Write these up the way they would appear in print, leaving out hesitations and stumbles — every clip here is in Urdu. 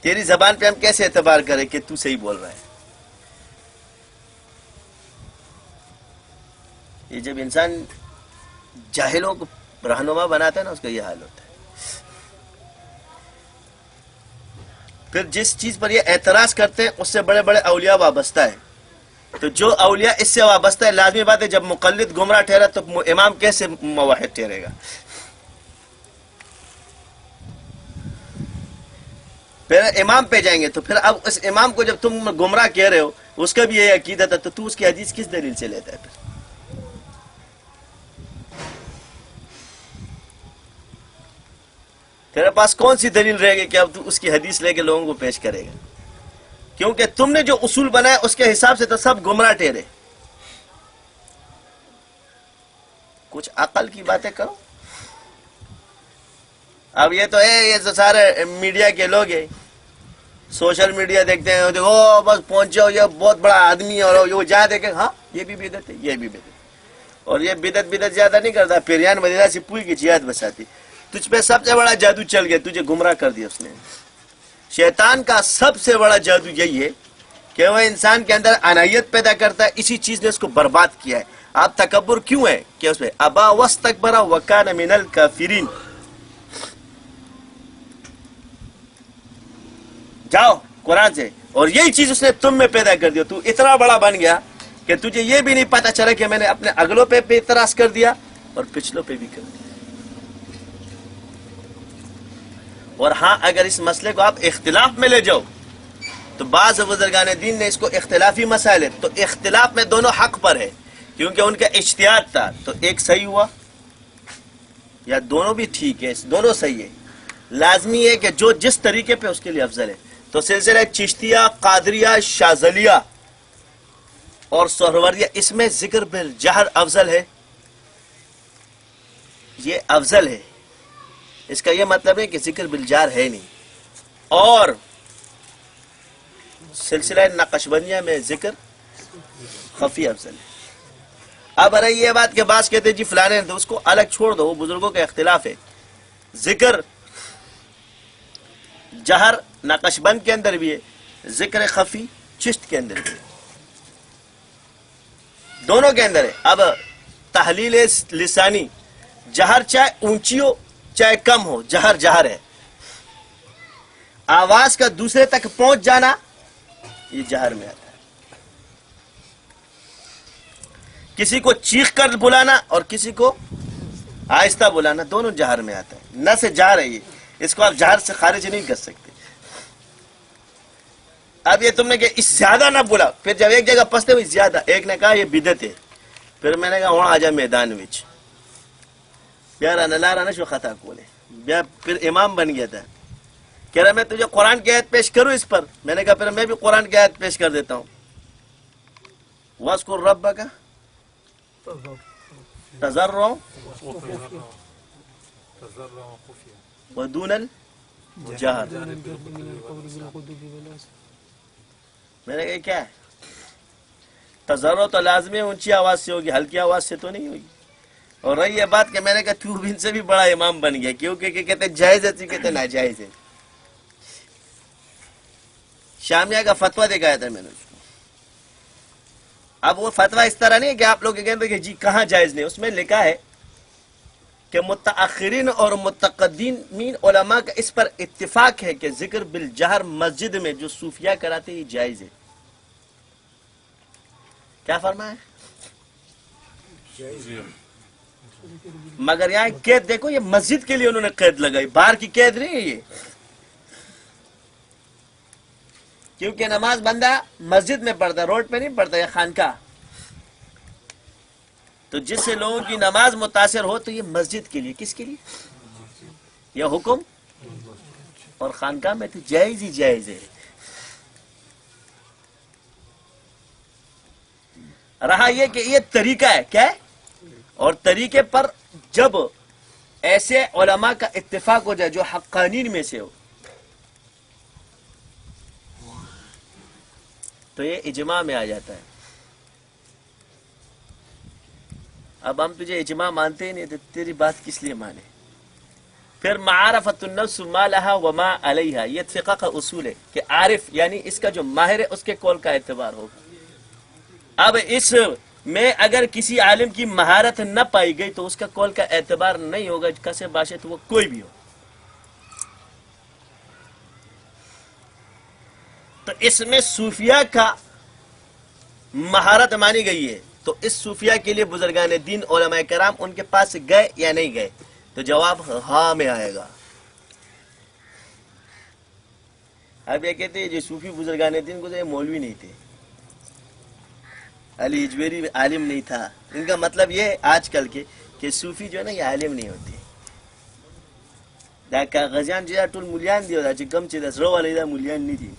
تیری زبان پہ ہم کیسے اعتبار کریں کہ تو صحیح بول رہا ہے؟ یہ جب انسان جاہلوں کو رہنما بناتا ہے نا، اس کا یہ حال ہوتا ہے. پھر جس چیز پر یہ اعتراض کرتے ہیں اس سے بڑے بڑے اولیاء وابستہ ہے. تو جو اولیاء اس سے وابستہ ہے، لازمی بات ہے جب مقلد گمراہ ٹھہرا تو امام کیسے موحد ٹھہرے گا؟ پھر امام پہ جائیں گے تو پھر اب اس امام کو جب تم گمراہ کہہ رہے ہو، اس کا بھی یہ عقیدہ تھا، تو اس کی حدیث کس دلیل سے لیتا ہے؟ پھر تیرے پاس کون سی دلیل رہے گی کہ اب تو اس کی حدیث لے کے لوگوں کو پیش کرے گا؟ کیونکہ تم نے جو اصول بنایا اس کے حساب سے تو سب گمراہ ٹھہرے. کچھ عقل کی باتیں کرو. اب یہ تو ہے، یہ تو سارے میڈیا کے لوگ ہیں، سوشل میڈیا دیکھتے ہیں، دیکھو بس پہنچ جاؤ، یہ بہت بڑا آدمی ہے، اور وہ جہاں دیکھیں ہاں یہ بھی بدعت ہے، یہ بھی بدعت ہے. اور یہ بدعت زیادہ نہیں کرتا، پیریان وغیرہ سے پوری کی جہاد بساتی. تجھ پہ سب سے بڑا جادو چل گیا، تجھے گمراہ کر دیا اس نے. شیطان کا سب سے بڑا جادو یہی ہے کہ وہ انسان کے اندر انائیت پیدا کرتا ہے، اسی چیز نے اس کو برباد کیا ہے. آپ تکبر کیوں ہے کہ اس میں ابا واستکبر وکان من الکافرین. جاؤ قرآن سے، اور یہی چیز اس نے تم میں پیدا کر دیا. تو اتنا بڑا بن گیا کہ تجھے یہ بھی نہیں پتا چلا کہ میں نے اپنے اگلوں پہ اعتراض کر دیا اور پچھلوں پہ بھی کر دیا. اور ہاں، اگر اس مسئلے کو آپ اختلاف میں لے جاؤ تو بعض بزرگان دین نے اس کو اختلافی مسائل ہے، تو اختلاف میں دونوں حق پر ہے کیونکہ ان کا اجتہاد تھا، تو ایک صحیح ہوا یا دونوں بھی ٹھیک ہے، دونوں صحیح ہے. لازمی ہے کہ جو جس طریقے پہ اس کے لیے افضل ہے. تو سلسلہ چشتیہ، قادریہ، شاذلیہ اور سہروردیہ، اس میں ذکر بالجہر افضل ہے، یہ افضل ہے. اس کا یہ مطلب ہے کہ ذکر بالجہر ہے نہیں. اور سلسلہ نقشبندیہ میں ذکر خفی افضل ہے. اب رہی یہ بات کہ بعض کہتے ہیں جی فلانے، تو اس کو الگ چھوڑ دو، وہ بزرگوں کا اختلاف ہے. ذکر جہر نقشبند کے اندر بھی ہے، ذکر خفی چشت کے اندر بھی ہے، دونوں کے اندر ہے. اب تحلیل لسانی، جہر چاہے اونچی ہو چاہے کم ہو، جہر جہر ہے. آواز کا دوسرے تک پہنچ جانا یہ جہر میں آتا ہے. کسی کو چیخ کر بلانا اور کسی کو آہستہ بلانا، دونوں جہر میں آتا ہے. نہ سے جہر ہے یہ، اس کو آپ جہر سے خارج نہیں کر سکتے. اب یہ تم نے کہ اس زیادہ نہ بولا، پھر جب ایک جگہ پستے ہوئی زیادہ، ایک نے کہا یہ بدعت ہے، پھر میں نے کہا وہاں آجا میدان وچ پیارا نلارا نشو خطا کولے. پھر امام بن گیا تھا، کہہ رہا میں تجھے قرآن کی آیت پیش کروں اس پر. میں نے کہا پھر میں بھی قرآن کی آیت پیش کر دیتا ہوں. وَاذْكُرْ رَبَّكَ تَضَرُّعًا وَدُونَ الْجَهْرِ. میں نے کہا کیا ہے؟ تضرع تو لازمی اونچی آواز سے ہوگی، ہلکی آواز سے تو نہیں ہوگی. اور رہی یہ بات کہ میں نے کہا تو بھی ان سے بھی بڑا امام بن گیا، کیونکہ کہتے جائز ہے، کہتے ناجائز ہے. شامیہ کا فتویٰ دکھایا تھا میں نے اس کو. اب وہ فتویٰ اس طرح نہیں ہے کہ آپ لوگ کہتے ہیں کہ جی کہاں جائز نہیں. اس میں لکھا ہے کہ متاخرین اور متقدمین علماء کا اس پر اتفاق ہے کہ ذکر بالجہر مسجد میں جو صوفیہ کراتے یہ جائز ہے. کیا فرمایا؟ مگر یہاں قید دیکھو، یہ مسجد کے لیے انہوں نے قید لگائی، باہر کی قید نہیں ہے یہ. کیونکہ نماز بندہ مسجد میں پڑھتا، روڈ پہ نہیں پڑھتا، یا خانقاہ. تو جس سے لوگوں کی نماز متاثر ہو تو یہ مسجد کے لیے، کس کے لیے؟ یہ حکم. اور خانقاہ میں تو جائز ہی جائز ہے. رہا یہ کہ یہ طریقہ ہے کیا ہے، اور طریقے پر جب ایسے علماء کا اتفاق ہو جائے جو حقانین میں سے ہو تو یہ اجماع میں آ جاتا ہے. اب ہم تجھے اجماع مانتے ہی نہیں تو تیری بات کس لیے مانے؟ پھر معرفت النفس ما لها وما علیہا، یہ فقہ کا اصول ہے کہ عارف یعنی اس کا جو ماہر ہے اس کے قول کا اعتبار ہوگا۔ اب اس میں اگر کسی عالم کی مہارت نہ پائی گئی تو اس کا قول کا اعتبار نہیں ہوگا، کسے باشے تو وہ کوئی بھی ہو۔ تو اس میں صوفیہ کا مہارت مانی گئی ہے، تو اس صوفیہ کے لیے بزرگان دین علماء کرام ان کے پاس گئے یا نہیں گئے؟ تو جواب ہاں میں آئے گا۔ اب یہ کہتے ہیں جو صوفی بزرگان دین گزرے مولوی نہیں تھے، علی ہجویری عالم نہیں تھا، ان کا مطلب یہ آج کل کے کہ صوفی جو ہے نا یہ عالم نہیں ہوتے۔ دا کاغذیان چې دا ټول مولیان دي، دا چې کم چې د زړه والی دا مولیان نه دي۔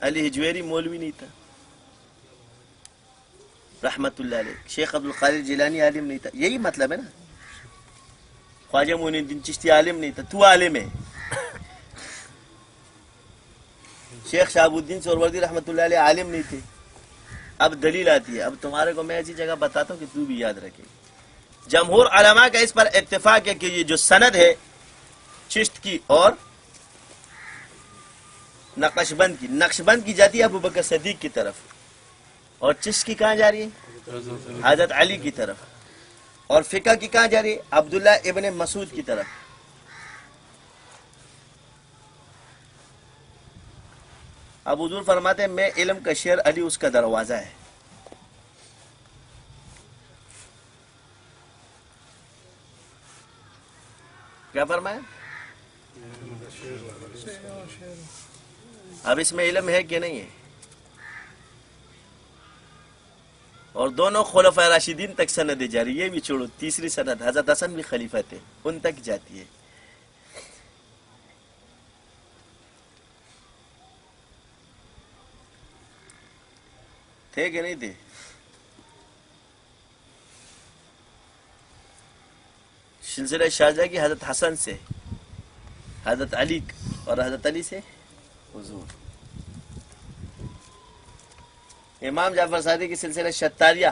علی ہجویری مولوی نہیں تھا رحمت اللہ علیہ، شیخ عبد القادر جیلانی عالم نہیں تھا، یہی مطلب ہے نا۔ خواجہ معین الدین چشتی عالم نہیں تھا، تو عالم ہے۔ شیخ شہاب الدین سہروردی رحمت اللہ علیہ عالم نہیں تھے۔ اب دلیل آتی ہے، اب تمہارے کو میں ایسی جگہ بتاتا ہوں کہ تو بھی یاد رکھے۔ جمہور علماء کا اس پر اتفاق ہے کہ یہ جو سند ہے چشت کی اور نقشبند کی جاتی ہے ابو بکر صدیق کی طرف، اور چشت کی کہاں جا رہی ہے؟ حضرت علی کی طرف، اور فقہ کی کہاں جا رہی ہے؟ عبداللہ ابن مسعود کی طرف۔ اب حضور فرماتے ہیں میں علم کا شیر، علی اس کا دروازہ ہے۔ کیا فرمایا؟ اب اس میں علم ہے کہ نہیں ہے؟ اور دونوں خلفاء راشدین تک سند جاری، یہ بھی چھوڑو، تیسری سند حضرت حسن بھی خلیفہ تھے، ان تک جاتی ہے۔ تھے کہ نہیں تھے؟ سلسلہ شاہجہاں کی حضرت حسن سے حضرت علی اور حضرت علی سے حضور۔ امام جعفر صادق کی سلسلہ شتاریہ،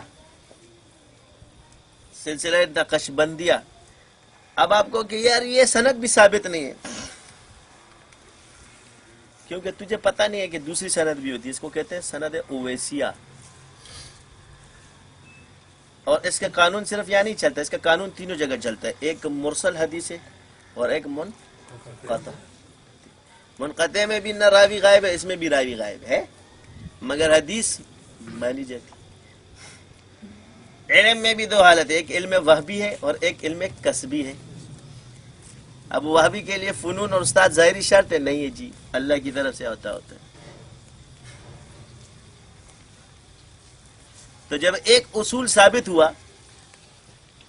سلسلہ نقشبندیہ۔ اب آپ کو کہ یار یہ سند بھی ثابت نہیں ہے، کیونکہ تجھے پتہ نہیں ہے کہ دوسری سند بھی ہوتی ہے، اس کو کہتے ہیں سند اویسیہ۔ اور اس کا قانون صرف یہاں نہیں چلتا، اس کا قانون تینوں جگہ چلتا ہے، ایک مرسل حدیث ہے اور ایک منقطع۔ منقطع میں بھی نہ راوی غائب ہے، اس میں بھی راوی غائب ہے، مگر حدیث مانی جاتی۔ علم میں بھی دو حالت ہے، ایک علم وہبی ہے اور ایک علم کسبی ہے۔ اب وہبی کے لیے فنون اور استاد ظاہری شرط ہے نہیں ہے جی، اللہ کی طرف سے ہوتا ہے۔ تو جب ایک اصول ثابت ہوا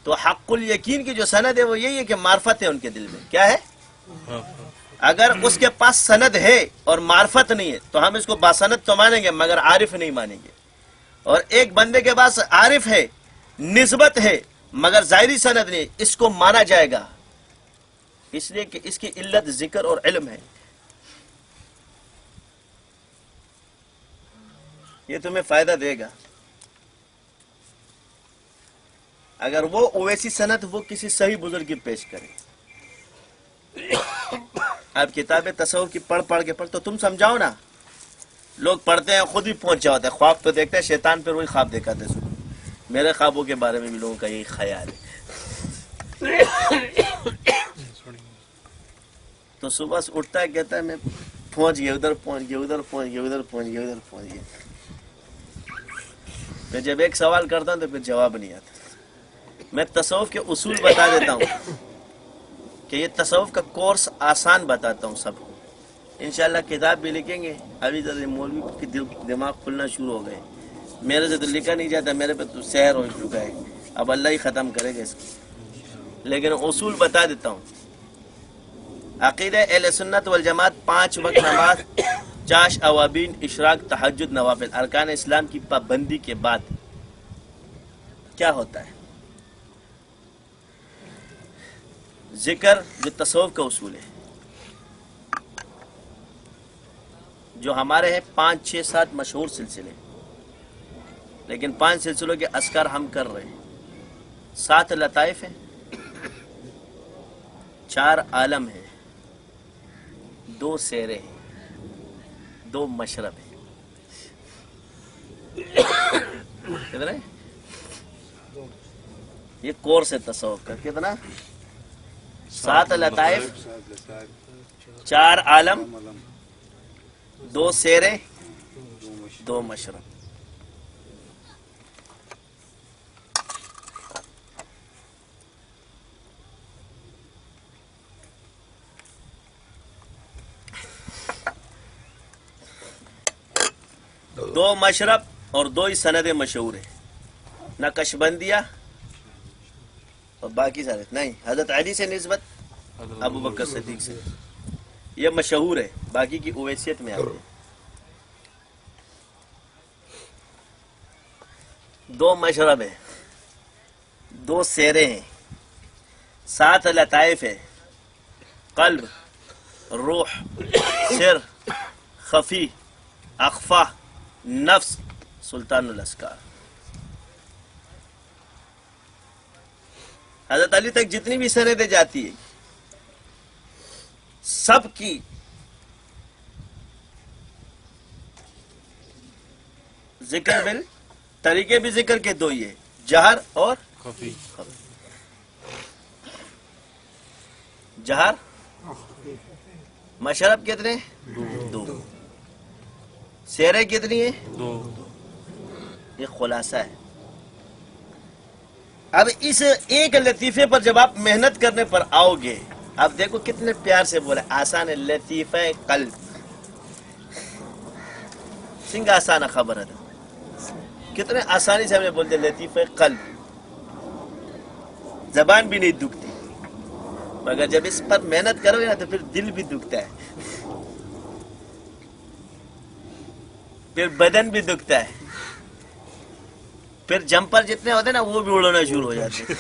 تو حق الیقین کی جو سند ہے وہ یہی ہے کہ معرفت ہے ان کے دل میں۔ کیا ہے؟ اگر اس کے پاس سند ہے اور معرفت نہیں ہے تو ہم اس کو باسند تو مانیں گے مگر عارف نہیں مانیں گے۔ اور ایک بندے کے پاس عارف ہے، نسبت ہے، مگر ظاہری سند نہیں، اس کو مانا جائے گا، اس لیے کہ اس کی علت ذکر اور علم ہے۔ یہ تمہیں فائدہ دے گا۔ اگر وہ اویسی سند وہ کسی صحیح بزرگ کی پیش کرے، اب کتاب تصوف کی پڑھ کے تو تم سمجھاؤ نا، لوگ پڑھتے ہیں خود بھی پہنچ جاتے ہیں، خواب تو دیکھتے ہیں، شیطان پھر وہی خواب دکھاتے ہیں۔ میرے خوابوں کے بارے میں بھی لوگوں کا یہی خیال ہے۔ تو صبح سے اٹھتا ہے، کہتا ہے میں پہنچ گیا ادھر، پہنچ گیا ادھر، پہنچ گیا ادھر، پہنچ گیا ادھر، پہنچ گیا۔ میں جب ایک سوال کرتا ہوں تو پھر جواب نہیں آتا۔ میں تصوف کے اصول بتا دیتا ہوں کہ یہ تصوف کا کورس آسان بتاتا ہوں سب کو۔ انشاءاللہ کتاب بھی لکھیں گے، ابھی تو مولوی کی دماغ کھلنا شروع ہو گئے، میرے سے تو لکھا نہیں جاتا، میرے پہ تو سحر ہو چکا ہے، اب اللہ ہی ختم کرے گا اس کو، لیکن اصول بتا دیتا ہوں۔ عقیدہ اہل سنت والجماعت 5 وقت نماز، چاش اوابین، اشراق، تہجد، نوافل، ارکان اسلام کی پابندی کے بعد کیا ہوتا ہے؟ ذکر جو تصوف کا اصول ہے، جو ہمارے ہیں 5 6 7 مشہور سلسلے، لیکن 5 سلسلوں کے اذکار ہم کر رہے ہیں۔ 7 لطائف ہیں، 4 عالم ہیں، 2 سیرے ہیں، 2 مشرب ہیں. کتنے؟ یہ کورس ہے تصوف کا. کتنا؟ 7 لطائف، 4 عالم، 2 سیرے، 2 مشرب. دو مشرب اور 2 ہی سند مشہور ہیں. نقشبندیہ اور باقی سارے نہیں. حضرت علی سے نسبت ابو بکر صدیق سے، یہ مشہور ہے، باقی کی اویسیت میں آتے ہیں. 2 مشرب ہیں، 2 سیرے ہیں، 7 لطائف ہے، قلب، روح، سر، خفی، اخفا، نفس، سلطان الاسکار. حضرت علی تک جتنی بھی سندیں جاتی ہے سب کی ذکر بل طریقے بھی ذکر کے 2 ہی ہے، جہر اور خفی. جہر مشرب کتنے؟ 2. سیرے کتنی ہے؟ 2. یہ خلاصہ ہے. اب اس ایک لطیفے پر جب آپ محنت کرنے پر آؤ گے، اب دیکھو کتنے پیار سے بولے، آسان ہے. لطیفہ قلب سنگ آسان خبر ہے، کتنے آسانی سے ہمیں بولتے لطیفہ قلب. زبان بھی نہیں دکھتی، مگر جب اس پر محنت کرو گے نا تو پھر دل بھی دکھتا ہے، پھر بدن بھی دکھتا ہے، پھر جمپر جتنے ہوتے ہیں نا وہ بھی اڑنا شروع ہو جاتے ہیں.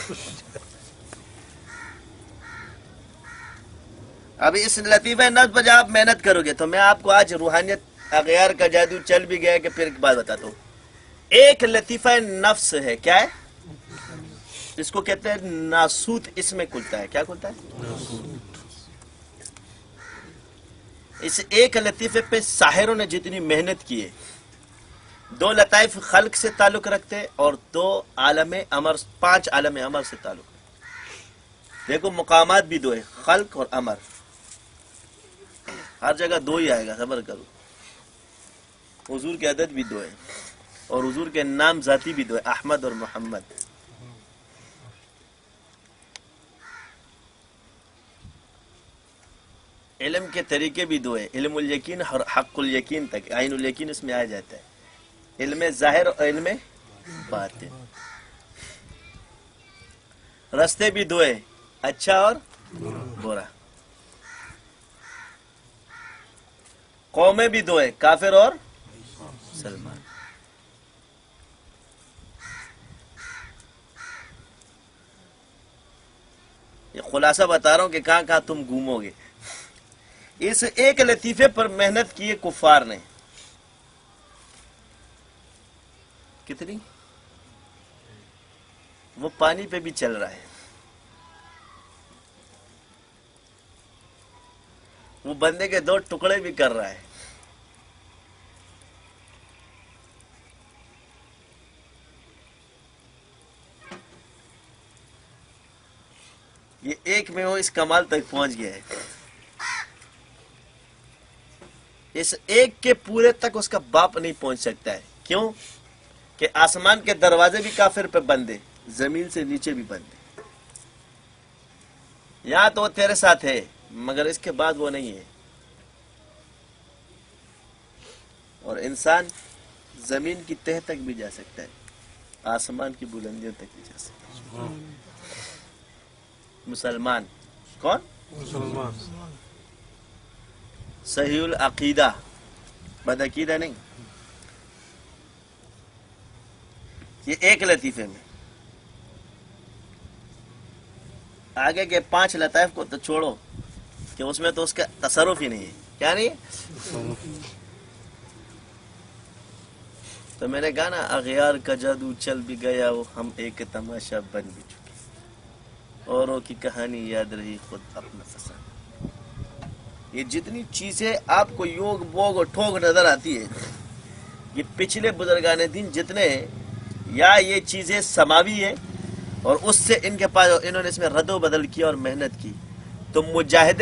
اب اس لطیفہ نفس پر جب آپ محنت کرو گے تو میں آپ کو آج روحانیت اغیار کا جادو چل بھی گیا کہ پھر ایک بات بتاتا ہوں. ایک لطیفہ نفس ہے، کیا ہے؟ اس کو کہتے ہیں ناسوت. اس میں کھلتا ہے، کیا کھلتا ہے؟ اس ایک لطیفے پہ ساحروں نے جتنی محنت کی ہے. 2 لطائف خلق سے تعلق رکھتے اور 2 عالم امر، 5 عالم امر سے تعلق رکھتے. دیکھو مقامات بھی 2 ہیں، خلق اور امر. ہر جگہ 2 ہی آئے گا، صبر کرو. حضور کے عدد بھی 2 ہے اور حضور کے نام ذاتی بھی 2 ہے، احمد اور محمد. علم کے طریقے بھی 2 ہیں، علم الیقین اور حق الیقین تک. عین الیقین اس میں آ جاتا ہے. علم ظاہر اور علم باطن. رستے بھی 2 ہیں، اچھا اور برا. قومیں بھی 2 ہیں، کافر اور مسلمان. یہ خلاصہ بتا رہا ہوں کہ کہاں کہاں تم گھومو گے. اس ایک لطیفے پر محنت کی ہے کفار نے. کتنی؟ وہ پانی پہ بھی چل رہا ہے، وہ بندے کے 2 ٹکڑے بھی کر رہا ہے. یہ ایک میں وہ اس کمال تک پہنچ گیا ہے. اس ایک کے پورے تک اس کا باپ نہیں پہنچ سکتا ہے. کیوں؟ کہ آسمان کے دروازے بھی کافر پہ بندے، زمین سے نیچے بھی بندے. یہاں تو وہ تیرے ساتھ ہے مگر اس کے بعد وہ نہیں ہے. اور انسان زمین کی تہ تک بھی جا سکتا ہے، آسمان کی بلندیوں تک بھی جا سکتا ہے. مسلمان کون؟ مسلمان صحیح العقیدہ، بدعقیدہ نہیں. یہ ایک لطیفے میں. آگے کے 5 لطائف کو تو چھوڑو کہ اس میں تو اس کا تصرف ہی نہیں ہے. کیا نہیں ہے؟ تو میں نے کہا نا اغیار کا جادو چل بھی گیا وہ، ہم ایک تماشا بن بھی چکے. اوروں کی کہانی یاد رہی خود اپنا پسند. یہ جتنی چیزیں آپ کو یوگ بوگ اور ٹھوک نظر آتی ہے یہ پچھلے بزرگان دین جتنے ہیں یا یہ چیزیں سماوی ہے اور اس سے ان کے پاس انہوں نے اس میں رد و بدل کیا اور محنت کی. تو مجاہدے